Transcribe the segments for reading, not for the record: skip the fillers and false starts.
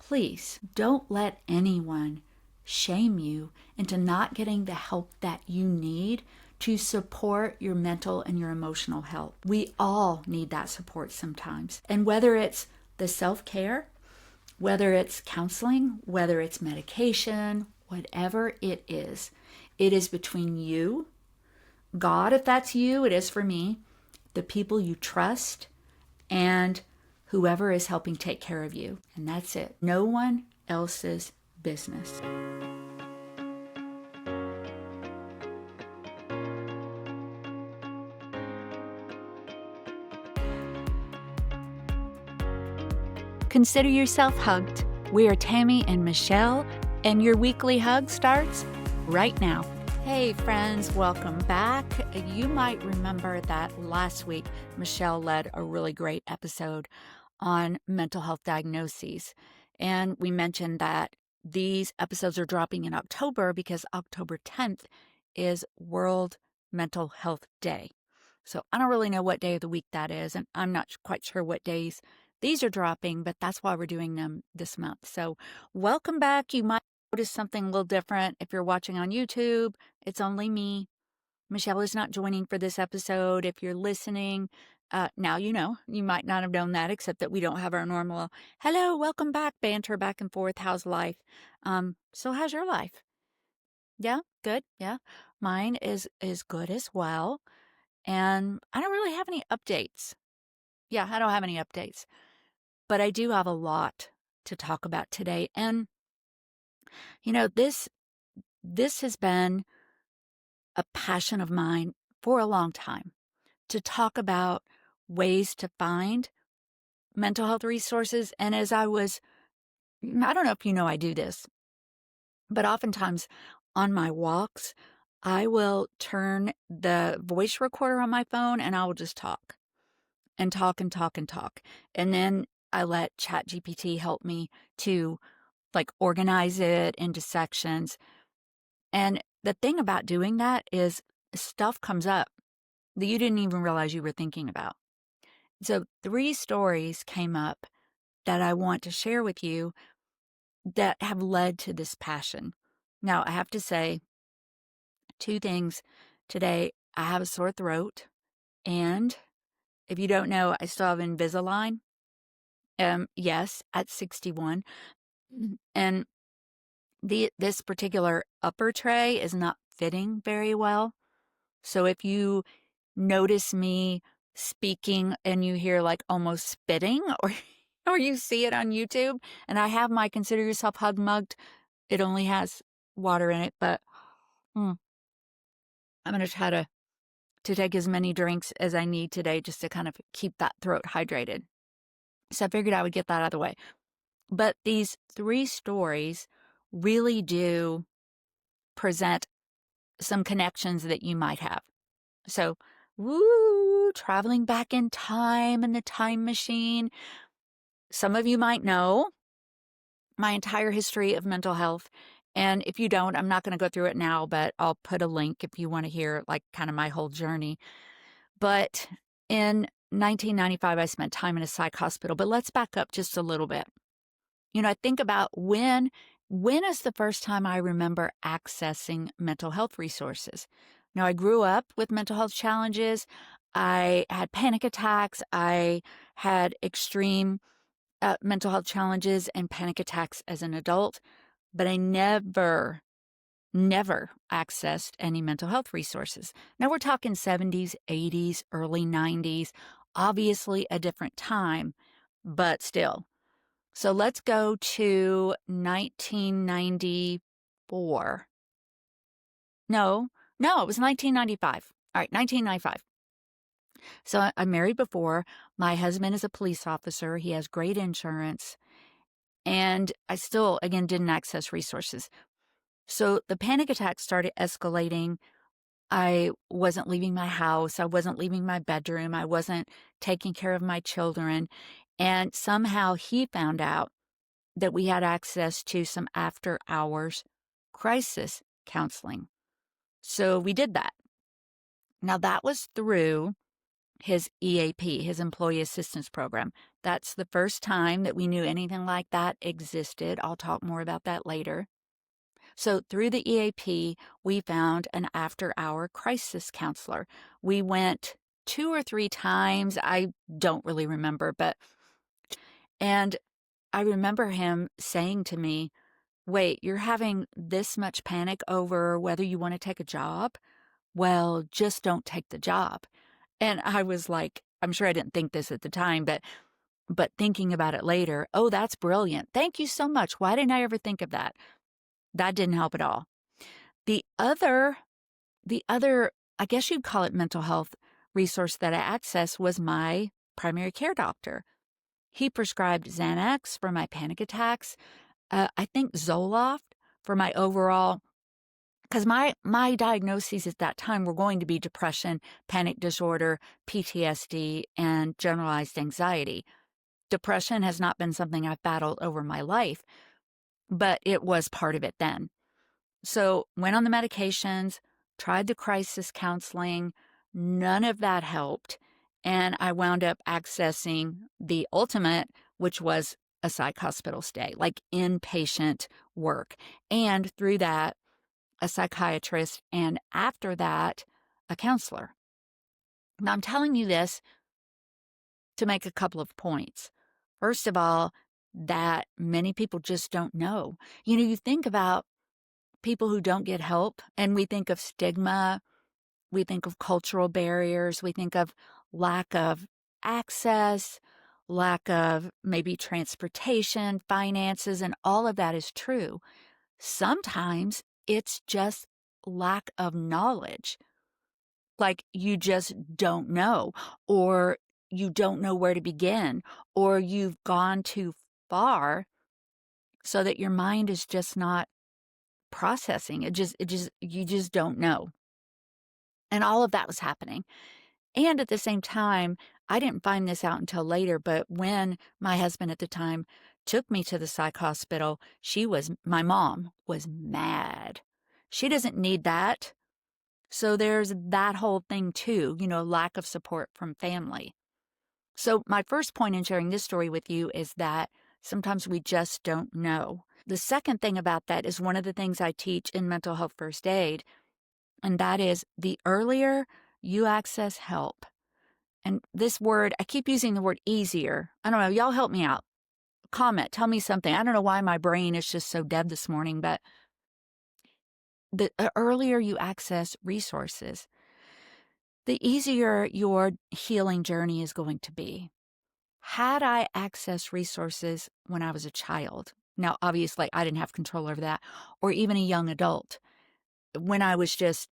Please don't let anyone shame you into not getting the help that you need to support your mental and your emotional health. We all need that support sometimes. And whether it's the self-care, whether it's counseling, whether it's medication, whatever it is between you, God, if that's you, it is for me, the people you trust, and whoever is helping take care of you. And that's it. No one else's business. Consider yourself hugged. We are Tami and Michelle, and your weekly hug starts right now. Hey friends, welcome back. You might remember that last week Michelle led a really great episode on mental health diagnoses. And we mentioned that these episodes are dropping in October because October 10th is World Mental Health Day. So I don't really know what day of the week that is, and I'm not quite sure what days these are dropping, but that's why we're doing them this month. So welcome back. You might notice something a little different if you're watching on YouTube. It's only me. Michelle is not joining for this episode. If you're listening, now you know. You might not have known that, except that we don't have our normal, hello, welcome back, banter back and forth. How's life? So how's your life? Yeah, good. Yeah, mine is good as well. And I don't really have any updates. Yeah, I don't have any updates. But I do have a lot to talk about today. And, you know, this has been a passion of mine for a long time, to talk about ways to find mental health resources. And as I don't know if you know I do this, but oftentimes on my walks, I will turn the voice recorder on my phone and I will just talk and talk and talk and talk. And then I let ChatGPT help me to organize it into sections. And the thing about doing that is stuff comes up that you didn't even realize you were thinking about. So 3 stories came up that I want to share with you that have led to this passion. Now, I have to say 2 things today. I have a sore throat, and if you don't know, I still have Invisalign. Yes, at 61. And this particular upper tray is not fitting very well. So if you notice me speaking and you hear almost spitting or you see it on YouTube, and I have my Consider Yourself Hug mugged. It only has water in it, but I'm going to try to take as many drinks as I need today just to kind of keep that throat hydrated. So I figured I would get that out of the way. But these 3 stories really do present some connections that you might have. So, traveling back in time in the time machine. Some of you might know my entire history of mental health. And if you don't, I'm not going to go through it now, but I'll put a link if you want to hear kind of my whole journey. But in 1995, I spent time in a psych hospital. But let's back up just a little bit. I think about when is the first time I remember accessing mental health resources? Now, I grew up with mental health challenges. I had panic attacks. I had extreme mental health challenges and panic attacks as an adult, but I never accessed any mental health resources. Now, we're talking 70s, 80s, early 90s, obviously a different time, but still. So let's go to 1994. No, it was 1995. All right, 1995. So I'm married before. My husband is a police officer. He has great insurance. And I still, again, didn't access resources. So the panic attacks started escalating. I wasn't leaving my house. I wasn't leaving my bedroom. I wasn't taking care of my children. And somehow he found out that we had access to some after hours crisis counseling. So we did that. Now that was through his EAP, his Employee Assistance Program. That's the first time that we knew anything like that existed. I'll talk more about that later. So through the EAP, we found an after-hour crisis counselor. We went 2 or 3 times. I don't really remember, and I remember him saying to me, "Wait, you're having this much panic over whether you want to take a job? Well, just don't take the job." And I was like, I'm sure I didn't think this at the time, but thinking about it later, oh, that's brilliant. Thank you so much. Why didn't I ever think of that? That didn't help at all. The other, I guess you'd call it mental health resource that I accessed was my primary care doctor. He prescribed Xanax for my panic attacks. I think Zoloft for my overall, because my diagnoses at that time were going to be depression, panic disorder, PTSD, and generalized anxiety. Depression has not been something I've battled over my life, but it was part of it then. So went on the medications, tried the crisis counseling. None of that helped. And I wound up accessing the ultimate, which was a psych hospital stay, like inpatient work. And through that, a psychiatrist, and after that, a counselor. Now, I'm telling you this to make a couple of points. First of all, that many people just don't know. You think about people who don't get help, and we think of stigma, we think of cultural barriers, we think of lack of access, lack of maybe transportation, finances, and all of that is true. Sometimes it's just lack of knowledge. Like you just don't know, or you don't know where to begin, or you've gone too far so that your mind is just not processing. You just don't know. And all of that was happening. And at the same time, I didn't find this out until later, but when my husband at the time took me to the psych hospital, my mom was mad. She doesn't need that. So there's that whole thing too, lack of support from family. So my first point in sharing this story with you is that sometimes we just don't know. The second thing about that is one of the things I teach in mental health first aid, and that is the earlier you access help. And this word, I keep using the word easier. I don't know. Y'all help me out. Comment. Tell me something. I don't know why my brain is just so dead this morning, but the earlier you access resources, the easier your healing journey is going to be. Had I accessed resources when I was a child, now obviously I didn't have control over that, or even a young adult, when I was just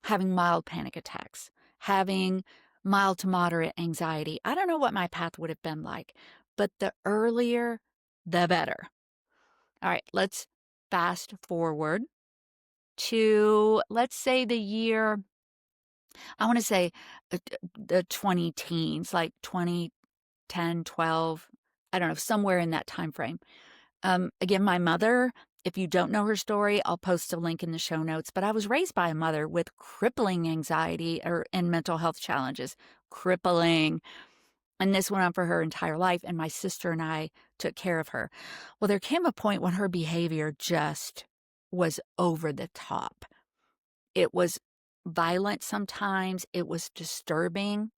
having mild panic attacks, having mild to moderate anxiety, I don't know what my path would have been like, but the earlier, the better. All right, let's fast forward to, let's say the year, I want to say the 20 teens, like 2010, 12, I don't know, somewhere in that time frame. Again, my mother, if you don't know her story, I'll post a link in the show notes, but I was raised by a mother with crippling anxiety and mental health challenges, crippling. And this went on for her entire life, and my sister and I took care of her. Well, there came a point when her behavior just was over the top. It was violent sometimes. It was disturbing.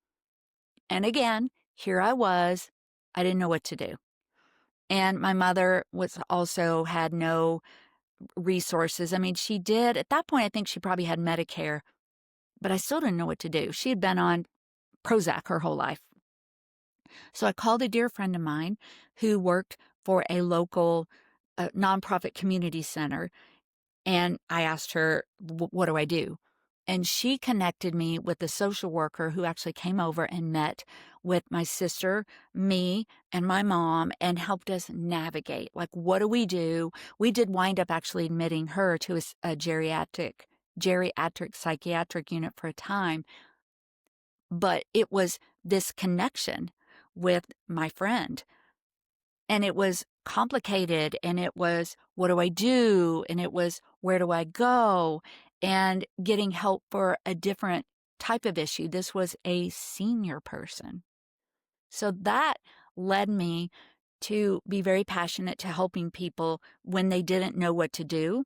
And again, here I was. I didn't know what to do. And my mother had no resources. I mean, she did, at that point, I think she probably had Medicare, but I still didn't know what to do. She had been on Prozac her whole life. So I called a dear friend of mine who worked for a local nonprofit community center, and I asked her, what do I do? And she connected me with the social worker who actually came over and met with my sister, me, and my mom and helped us navigate. Like, what do we do? We did wind up actually admitting her to a geriatric psychiatric unit for a time. But it was this connection with my friend. And it was complicated, and it was, what do I do? And it was, where do I go? And getting help for a different type of issue. This was a senior person. So that led me to be very passionate to helping people when they didn't know what to do.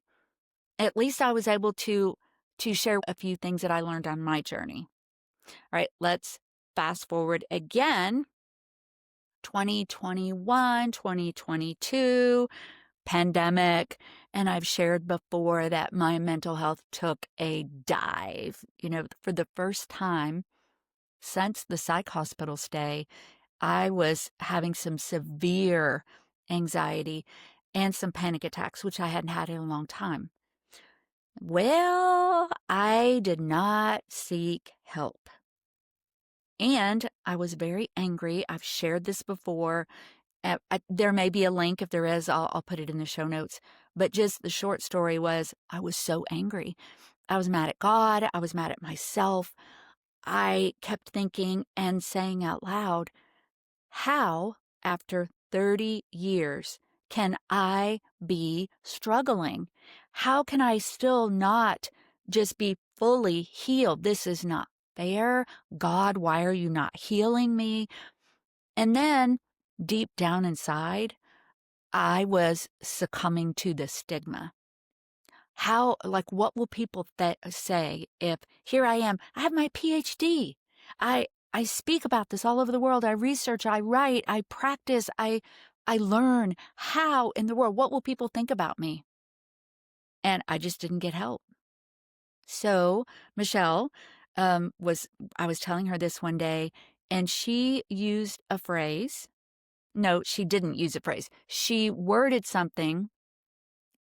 At least I was able to share a few things that I learned on my journey. All right, let's fast forward again. 2021, 2022, pandemic. And I've shared before that my mental health took a dive. For the first time since the psych hospital stay, I was having some severe anxiety and some panic attacks, which I hadn't had in a long time. Well, I did not seek help. And I was very angry. I've shared this before. There may be a link. If there is, I'll put it in the show notes. But just the short story was I was so angry. I was mad at God. I was mad at myself. I kept thinking and saying out loud, how, after 30 years, can I be struggling? How can I still not just be fully healed? This is not fair. God, why are you not healing me? And then deep down inside, I was succumbing to the stigma. What will people say if here I am, I have my PhD. I speak about this all over the world. I research, I write, I practice, I learn. How in the world, what will people think about me? And I just didn't get help. So Michelle, I was telling her this one day, and she used a phrase. No, she didn't use a phrase. She worded something.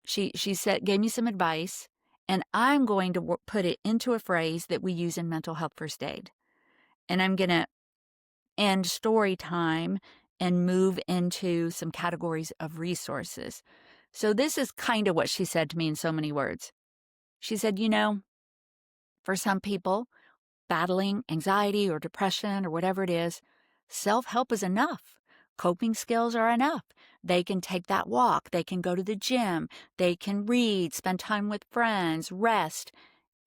She said, gave me some advice, and I'm going to put it into a phrase that we use in mental health first aid. And I'm going to end story time and move into some categories of resources. So this is kind of what she said to me in so many words. She said, for some people battling anxiety or depression or whatever it is, self-help is enough. Coping skills are enough. They can take that walk. They can go to the gym. They can read, spend time with friends, rest,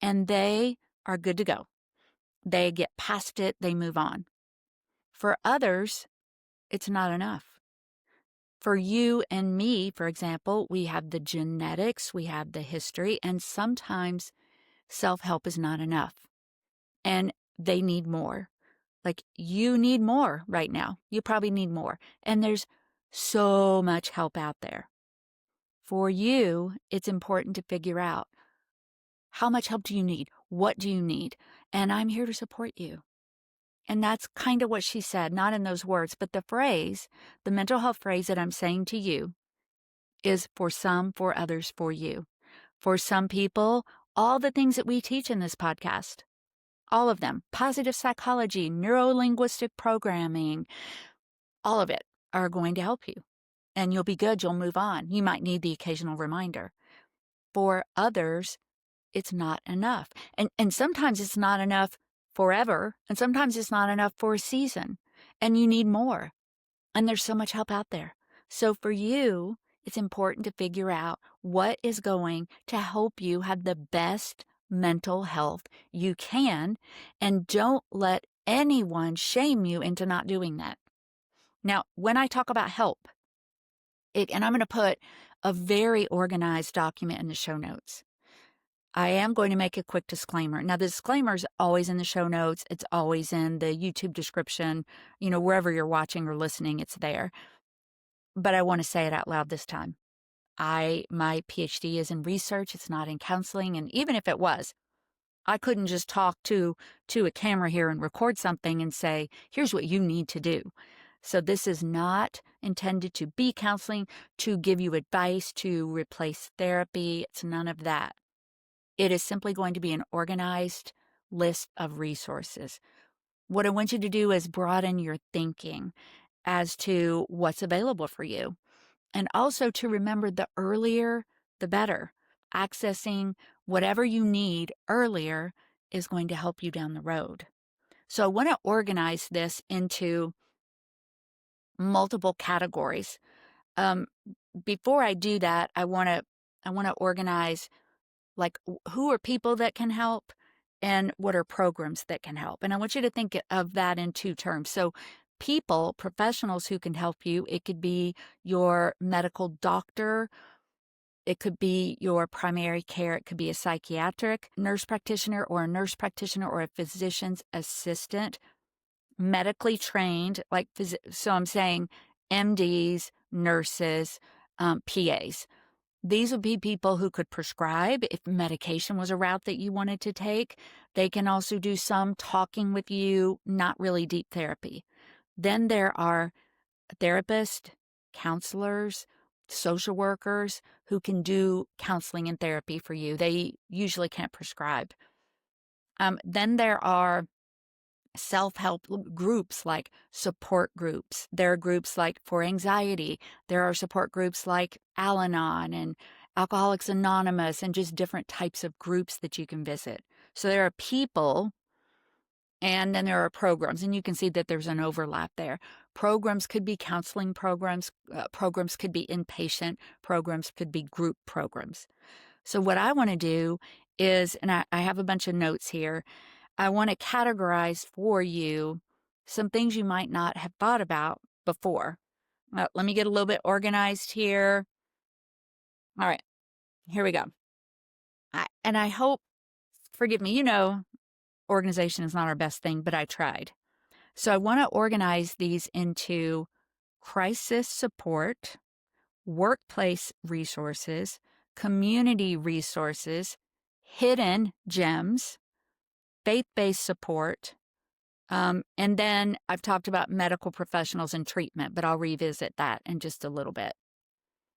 and they are good to go. They get past it. They move on. For others, it's not enough. For you and me, for example, we have the genetics, we have the history, and sometimes self-help is not enough. And they need more. Like you need more right now. You probably need more. And there's so much help out there. For you, it's important to figure out how much help do you need? What do you need? And I'm here to support you. And that's kind of what she said, not in those words, but the phrase, the mental health phrase that I'm saying to you is for some, for others, for you. For some people, all the things that we teach in this podcast, all of them, positive psychology, neuro-linguistic programming, all of it are going to help you. And you'll be good. You'll move on. You might need the occasional reminder. For others, it's not enough. And sometimes it's not enough forever. And sometimes it's not enough for a season. And you need more. And there's so much help out there. So for you, it's important to figure out what is going to help you have the best mental health you can. And don't let anyone shame you into not doing that. Now, when I talk about help, and I'm going to put a very organized document in the show notes. I am going to make a quick disclaimer. Now, the disclaimer is always in the show notes. It's always in the YouTube description. Wherever you're watching or listening, it's there. But I want to say it out loud this time. My PhD is in research. It's not in counseling. And even if it was, I couldn't just talk to a camera here and record something and say, here's what you need to do. So this is not intended to be counseling, to give you advice, to replace therapy. It's none of that. It is simply going to be an organized list of resources. What I want you to do is broaden your thinking as to what's available for you. And also to remember the earlier, the better. Accessing whatever you need earlier is going to help you down the road. So I want to organize this into multiple categories. Before I do that, I want to organize like who are people that can help, and what are programs that can help. And I want you to think of that in two terms. So people, professionals who can help you, it could be your medical doctor, it could be your primary care, it could be a psychiatric nurse practitioner or a nurse practitioner or a physician's assistant, medically trained, like, so I'm saying MDs, nurses, PAs. These would be people who could prescribe if medication was a route that you wanted to take. They can also do some talking with you, not really deep therapy. Then there are therapists, counselors, social workers who can do counseling and therapy for you. They usually can't prescribe. Then there are self-help groups like support groups. There are groups like for anxiety. There are support groups like Al-Anon and Alcoholics Anonymous and just different types of groups that you can visit. So there are people, and then there are programs, and you can see that there's an overlap there. Programs could be counseling programs. Programs could be inpatient. Programs could be group programs. So what I want to do is, and I have a bunch of notes here, I want to categorize for you some things you might not have thought about before. Let me get a little bit organized here. All right, here we go. And I hope, forgive me, organization is not our best thing, but I tried. So I want to organize these into crisis support, workplace resources, community resources, hidden gems, faith-based support, and then I've talked about medical professionals and treatment, but I'll revisit that in just a little bit.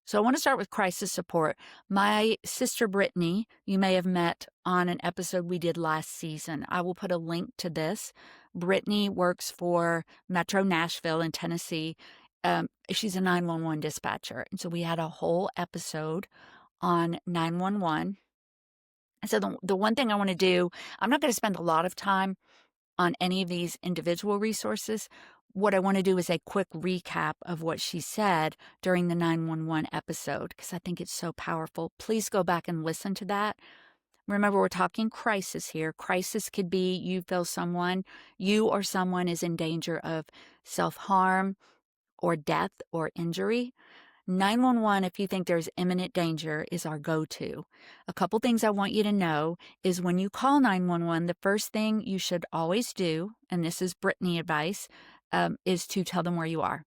So I want to start with crisis support. My sister Brittany, you may have met on an episode we did last season. I will put a link to this. Brittany works for Metro Nashville in Tennessee. She's a 911 dispatcher. And so we had a whole episode on 911. And so the one thing I want to do, I'm not going to spend a lot of time on any of these individual resources. What I want to do is a quick recap of what she said during the 911 episode, because I think it's so powerful. Please go back and listen to that. Remember, we're talking crisis here. Crisis could be you or someone is in danger of self-harm or death or injury. 911, if you think there's imminent danger, is our go-to. A couple things I want you to know is when you call 911, the first thing you should always do, and this is Brittany advice, is to tell them where you are.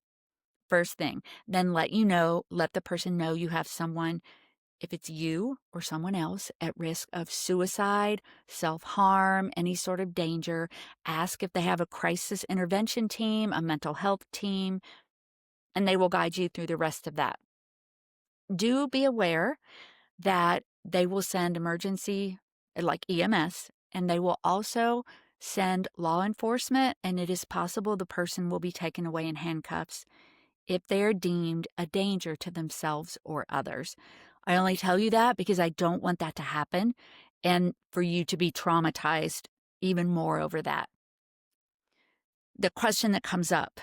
First thing. Then let the person know you have someone, if it's you or someone else, at risk of suicide, self-harm, any sort of danger. Ask if they have a crisis intervention team, a mental health team, and they will guide you through the rest of that. Do be aware that they will send emergency, like EMS, and they will also send law enforcement, and it is possible the person will be taken away in handcuffs if they are deemed a danger to themselves or others. I only tell you that because I don't want that to happen and for you to be traumatized even more over that. The question that comes up,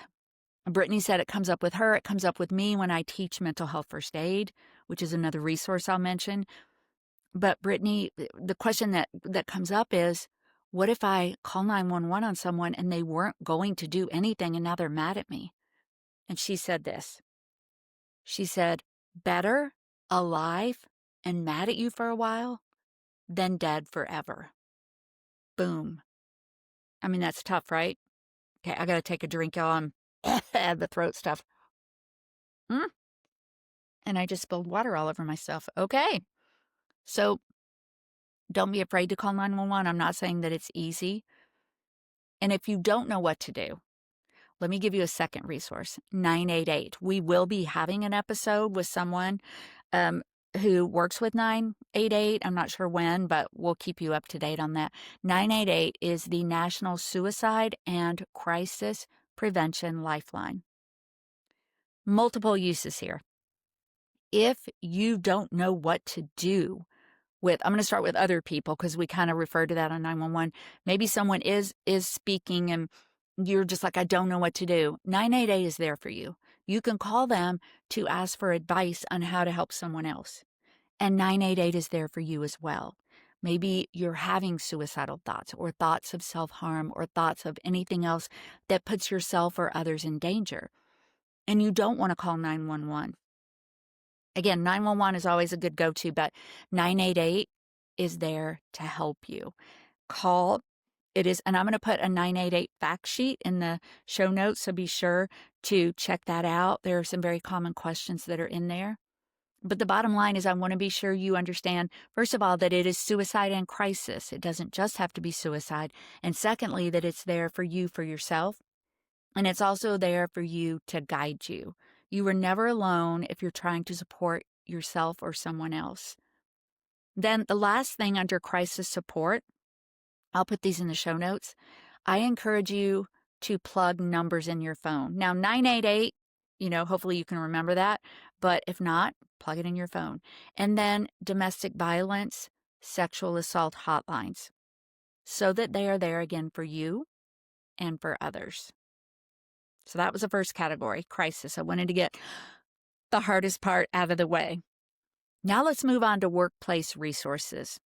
Brittany said it comes up with her, it comes up with me when I teach mental health first aid, which is another resource I'll mention. But Brittany, the question that comes up is, what if I call 911 on someone and they weren't going to do anything and now they're mad at me? And she said this. She said, better alive and mad at you for a while than dead forever. Boom. I mean, that's tough, right? Okay, I got to take a drink, y'all. The throat stuff. And I just spilled water all over myself. Okay. So don't be afraid to call 911. I'm not saying that it's easy. And if you don't know what to do, let me give you a second resource, 988. We will be having an episode with someone who works with 988. I'm not sure when, but we'll keep you up to date on that. 988 is the National Suicide and Crisis Prevention Lifeline. Multiple uses here. If you don't know what to do with, I'm going to start with other people because we kind of refer to that on 911. Maybe someone is speaking and you're just like, I don't know what to do. 988 is there for you. You can call them to ask for advice on how to help someone else. And 988 is there for you as well. Maybe you're having suicidal thoughts or thoughts of self-harm or thoughts of anything else that puts yourself or others in danger. And you don't want to call 911. Again, 911 is always a good go-to, but 988 is there to help you. Call. It is, and I'm going to put a 988 fact sheet in the show notes, so be sure to check that out. There are some very common questions that are in there. But the bottom line is I want to be sure you understand, first of all, that it is suicide and crisis. It doesn't just have to be suicide. And secondly, that it's there for you, for yourself. And it's also there for you to guide you. You are never alone if you're trying to support yourself or someone else. Then the last thing under crisis support, I'll put these in the show notes. I encourage you to plug numbers in your phone. Now, 988, hopefully you can remember that. But if not, plug it in your phone. And then domestic violence, sexual assault hotlines, so that they are there again for you and for others. So that was the first category, crisis. I wanted to get the hardest part out of the way. Now let's move on to workplace resources.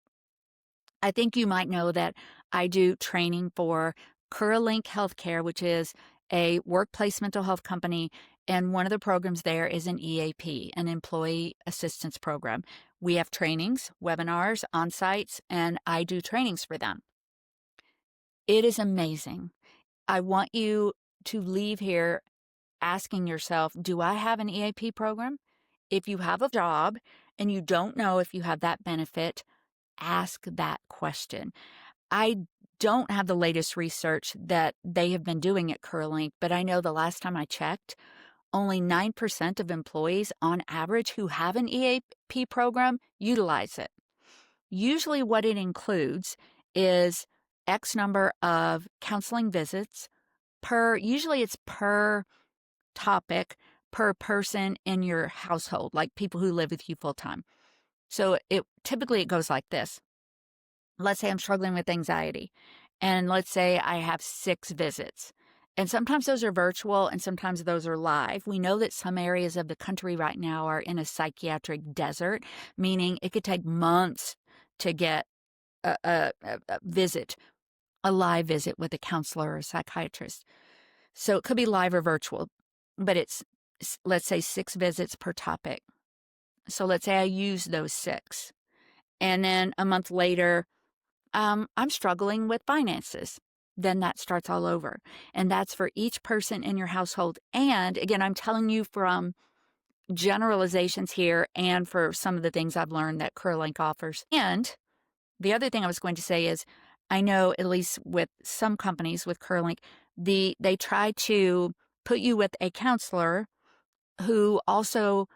I think you might know that I do training for Curlink Healthcare, which is a workplace mental health company, and one of the programs there is an EAP, an employee assistance program. We have trainings, webinars, on-sites, and I do trainings for them. It is amazing. I want you to leave here asking yourself, do I have an EAP program? If you have a job and you don't know if you have that benefit, ask that question. I don't have the latest research that they have been doing at Curlink, but I know the last time I checked, only 9% of employees on average who have an EAP program utilize it. Usually what it includes is X number of counseling visits usually it's per topic, per person in your household, like people who live with you full time. So typically it goes like this. Let's say I'm struggling with anxiety, and let's say I have 6 visits. And sometimes those are virtual and sometimes those are live. We know that some areas of the country right now are in a psychiatric desert, meaning it could take months to get a visit, a live visit with a counselor or a psychiatrist. So it could be live or virtual, but it's, let's say, 6 visits per topic. So let's say I use those 6. And then a month later, I'm struggling with finances. Then that starts all over. And that's for each person in your household. And again, I'm telling you from generalizations here and for some of the things I've learned that Curlink offers. And the other thing I was going to say is, I know at least with some companies with Curlink, they try to put you with a counselor who also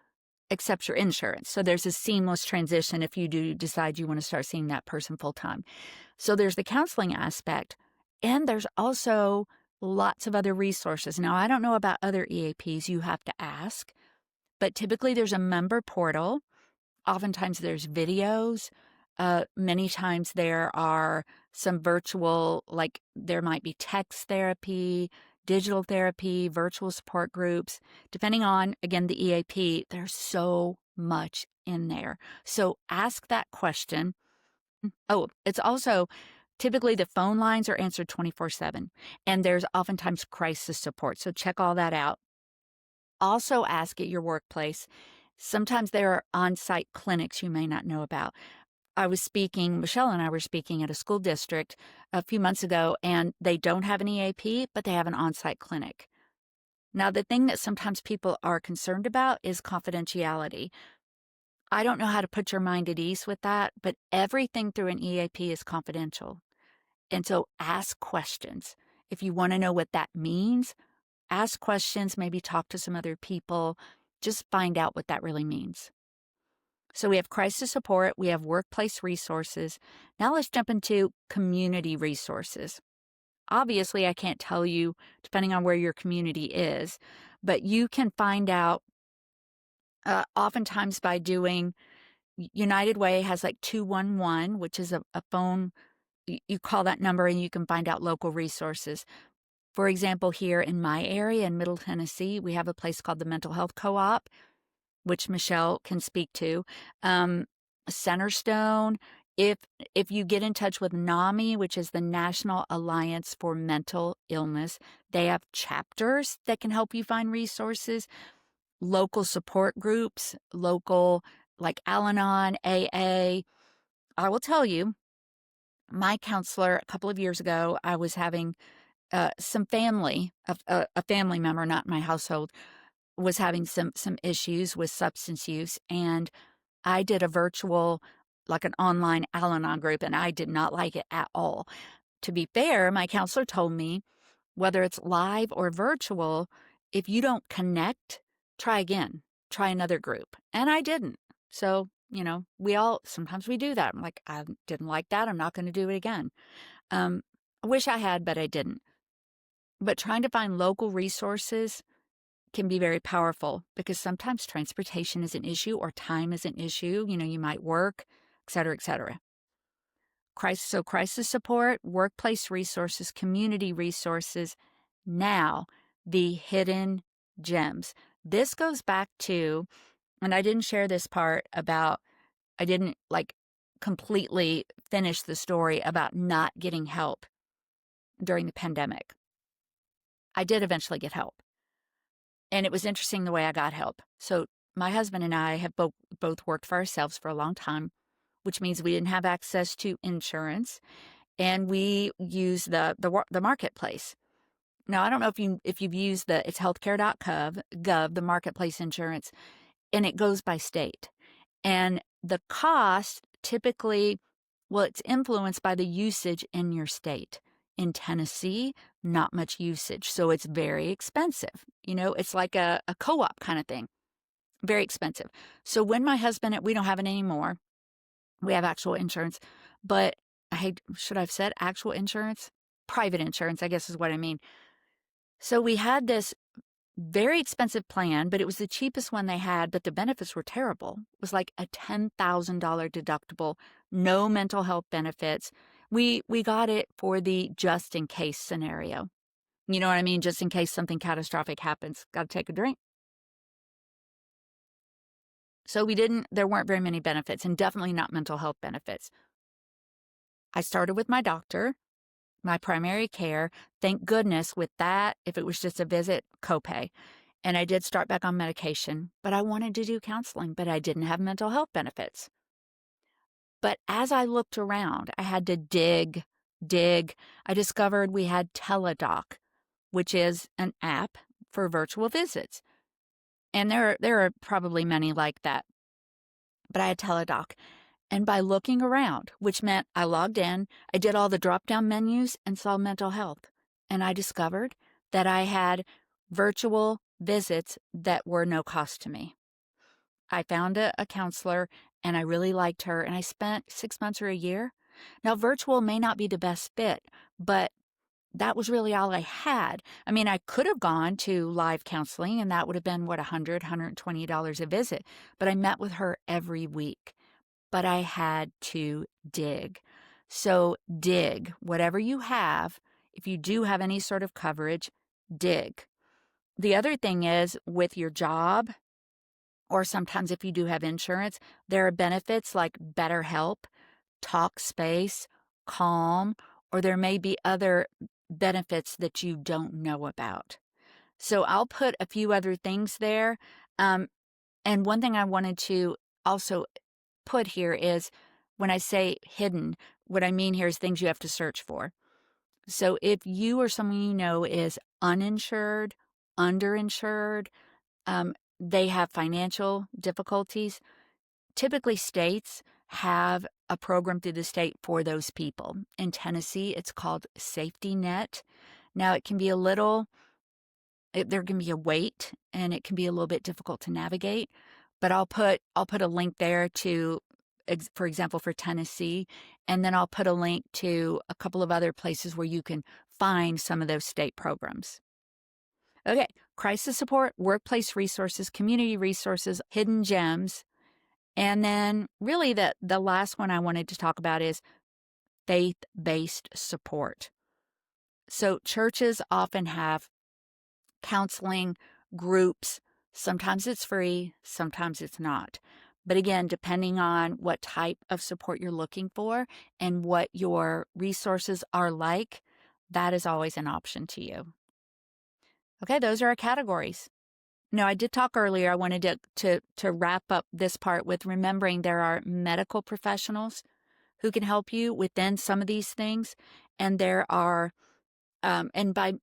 accepts your insurance. So there's a seamless transition if you do decide you want to start seeing that person full time. So there's the counseling aspect, and there's also lots of other resources. Now, I don't know about other EAPs, you have to ask, but typically there's a member portal. Oftentimes there's videos. Many times there are some virtual, like there might be text therapy, digital therapy, virtual support groups. Depending on, again, the EAP, there's so much in there. So ask that question. Oh, it's also typically the phone lines are answered 24/7, and there's oftentimes crisis support. So check all that out. Also ask at your workplace. Sometimes there are on-site clinics you may not know about. Michelle and I were speaking at a school district a few months ago, and they don't have an EAP, but they have an on-site clinic. Now, the thing that sometimes people are concerned about is confidentiality. I don't know how to put your mind at ease with that, but everything through an EAP is confidential. And so ask questions. If you want to know what that means, ask questions, maybe talk to some other people, just find out what that really means. So we have crisis support, we have workplace resources. Now let's jump into community resources. Obviously, I can't tell you, depending on where your community is, but you can find out oftentimes by doing, United Way has like 211, which is a phone. You call that number and you can find out local resources. For example, here in my area in Middle Tennessee, we have a place called the Mental Health Co-op, which Michelle can speak to. Centerstone, If you get in touch with NAMI, which is the National Alliance for Mental Illness, they have chapters that can help you find resources, local support groups, local like Al-Anon, AA. I will tell you, my counselor a couple of years ago, I was having some family, a family member, not my household, was having some issues with substance use, and I did a virtual, like an online Al-Anon group, and I did not like it at all. To be fair, my counselor told me, whether it's live or virtual, if you don't connect, try again, try another group. And I didn't. So, sometimes we do that. I'm like, I didn't like that. I'm not going to do it again. I wish I had, but I didn't. But trying to find local resources can be very powerful because sometimes transportation is an issue or time is an issue. You might work, et cetera, et cetera. Crisis support, workplace resources, community resources. Now, the hidden gems. This goes back to, and I didn't share this part about, I didn't completely finish the story about not getting help during the pandemic. I did eventually get help. And it was interesting the way I got help. So my husband and I have both worked for ourselves for a long time, which means we didn't have access to insurance, and we use the marketplace. Now, I don't know if you've used it's healthcare.gov, the marketplace insurance, and it goes by state. And the cost typically, it's influenced by the usage in your state. In Tennessee, not much usage, so it's very expensive. It's like a co-op kind of thing. Very expensive. So when my husband, we don't have it anymore. We have actual insurance, but should I have said actual insurance? Private insurance, I guess is what I mean. So we had this very expensive plan, but it was the cheapest one they had, but the benefits were terrible. It was like a $10,000 deductible, no mental health benefits. We got it for the just in case scenario. You know what I mean? Just in case something catastrophic happens. Got to take a drink. So there weren't very many benefits, and definitely not mental health benefits. I started with my doctor, my primary care. Thank goodness with that, if it was just a visit, copay. And I did start back on medication, but I wanted to do counseling, but I didn't have mental health benefits. But as I looked around, I had to dig. I discovered we had Teladoc, which is an app for virtual visits. And there are probably many like that. But I had Teladoc. And by looking around, which meant I logged in, I did all the drop-down menus and saw mental health. And I discovered that I had virtual visits that were no cost to me. I found a counselor, and I really liked her, and I spent 6 months or a year. Now, virtual may not be the best fit, but that was really all I had. I mean, I could have gone to live counseling, and that would have been, $100, $120 a visit. But I met with her every week. But I had to dig. So dig. Whatever you have, if you do have any sort of coverage, dig. The other thing is with your job, or sometimes if you do have insurance, there are benefits like BetterHelp, TalkSpace, Calm, or there may be other benefits that you don't know about. So I'll put a few other things there. And one thing I wanted to also put here is, when I say hidden, what I mean here is things you have to search for. So if you or someone you know is uninsured, underinsured, they have financial difficulties, typically states have a program through the state for those people. In Tennessee, it's called Safety Net. Now, it can be there can be a wait, and it can be a little bit difficult to navigate. But I'll put a link there to, for example, for Tennessee, and then I'll put a link to a couple of other places where you can find some of those state programs. Okay, crisis support, workplace resources, community resources, hidden gems. And then really the last one I wanted to talk about is faith-based support. So churches often have counseling groups. Sometimes it's free, sometimes it's not. But again, depending on what type of support you're looking for and what your resources are like, that is always an option to you. Okay, those are our categories. Now, I did talk earlier, I wanted to wrap up this part with remembering there are medical professionals who can help you within some of these things. And there are, and by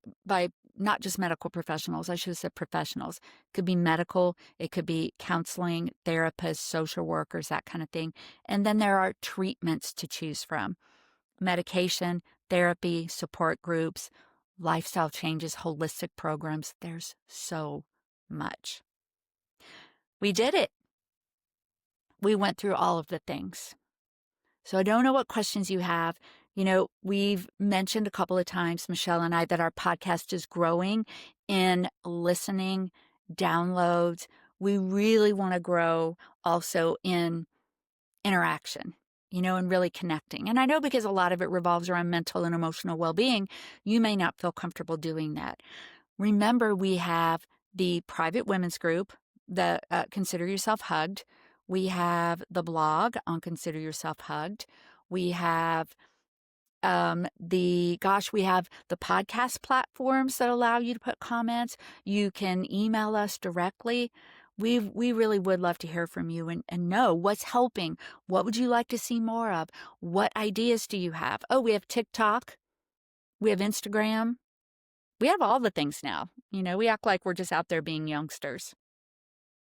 not just medical professionals, I should have said professionals. It could be medical, it could be counseling, therapists, social workers, that kind of thing. And then there are treatments to choose from. Medication, therapy, support groups, lifestyle changes, holistic programs. There's so much. We did it. We went through all of the things. So I don't know what questions you have. You know, we've mentioned a couple of times, Michelle and I, that our podcast is growing in listening, downloads. We really want to grow also in interaction, you know, and really connecting. And I know because a lot of it revolves around mental and emotional well-being, you may not feel comfortable doing that. Remember, we have the private women's group, the Consider Yourself Hugged. We have the blog on Consider Yourself Hugged. We have we have the podcast platforms that allow you to put comments. You can email us directly. We really would love to hear from you and know what's helping. What would you like to see more of? What ideas do you have? Oh, we have TikTok. We have Instagram. We have all the things now. You know, we act like we're just out there being youngsters.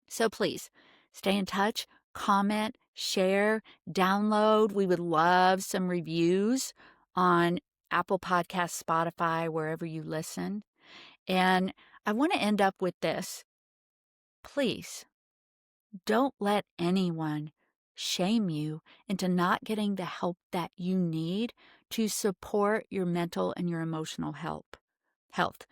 So please stay in touch, comment, share, download. We would love some reviews on Apple Podcasts, Spotify, wherever you listen. And I want to end up with this. Please don't let anyone shame you into not getting the help that you need to support your mental and your emotional health.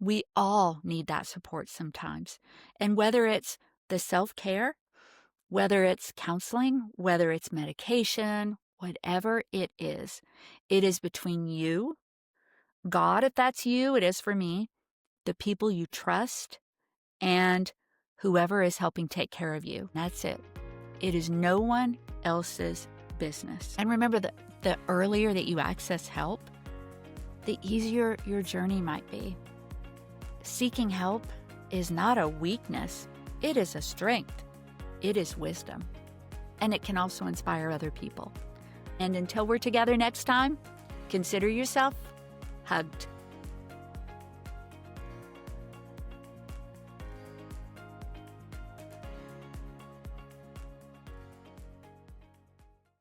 We all need that support sometimes. And whether it's the self-care, whether it's counseling, whether it's medication, whatever it is between you, God, if that's you, it is for me, the people you trust, and whoever is helping take care of you. That's it. It is no one else's business. And remember that the earlier that you access help, the easier your journey might be. Seeking help is not a weakness. It is a strength. It is wisdom. And it can also inspire other people. And until we're together next time, consider yourself hugged.